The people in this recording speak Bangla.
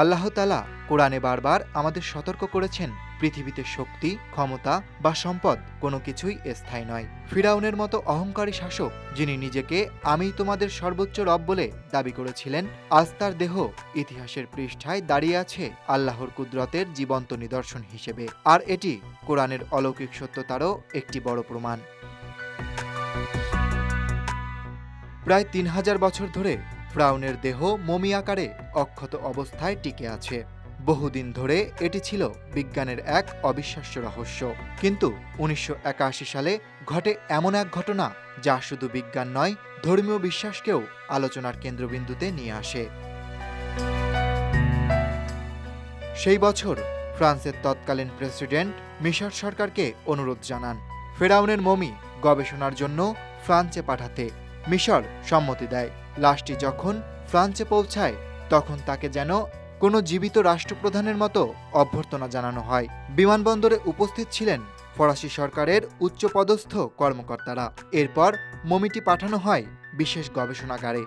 আল্লাহ তাআলা কোরআনে বারবার আমাদের সতর্ক করেছেন, পৃথিবীতে শক্তি, ক্ষমতা বা সম্পদ কোনো কিছুই স্থায়ী নয়। ফিরাউনের মতো অহংকারী শাসক, যিনি নিজেকে আমিই তোমাদের সর্বোচ্চ রব বলে দাবি করেছিলেন, আজ তার দেহ ইতিহাসের পৃষ্ঠায় দাঁড়িয়ে আছে আল্লাহর কুদরতের জীবন্ত নিদর্শন হিসেবে। আর এটি কোরআনের অলৌকিক সত্যতারও একটি বড় প্রমাণ। প্রায় ৩,০০০ বছর ধরে ফিরআউনের দেহ মমি আকারে অক্ষত অবস্থায় টিকে আছে। বহুদিন ধরে এটি ছিল বিজ্ঞানের এক অবিশ্বাস্য রহস্য। কিন্তু ১৯৮১ সালে ঘটে এমন এক ঘটনা, যা শুধু বিজ্ঞান নয়, ধর্মীয় বিশ্বাসকেও আলোচনার কেন্দ্রবিন্দুতে নিয়ে আসে। সেই বছর ফ্রান্সের তৎকালীন প্রেসিডেন্ট মিশর সরকারকে অনুরোধ জানান ফিরআউনের মমি গবেষণার জন্য ফ্রান্সে পাঠাতে। মিশর সম্মতি দেয়। লাশটি যখন ফ্রান্সে পৌঁছায়, তখন তাকে যেন কোনো জীবিত রাষ্ট্রপ্রধানের মতো অভ্যর্থনা জানানো হয়। বিমানবন্দরে উপস্থিত ছিলেন ফরাসি সরকারের উচ্চপদস্থ কর্মকর্তারা। এরপর মমিটি পাঠানো হয় বিশেষ গবেষণাগারে।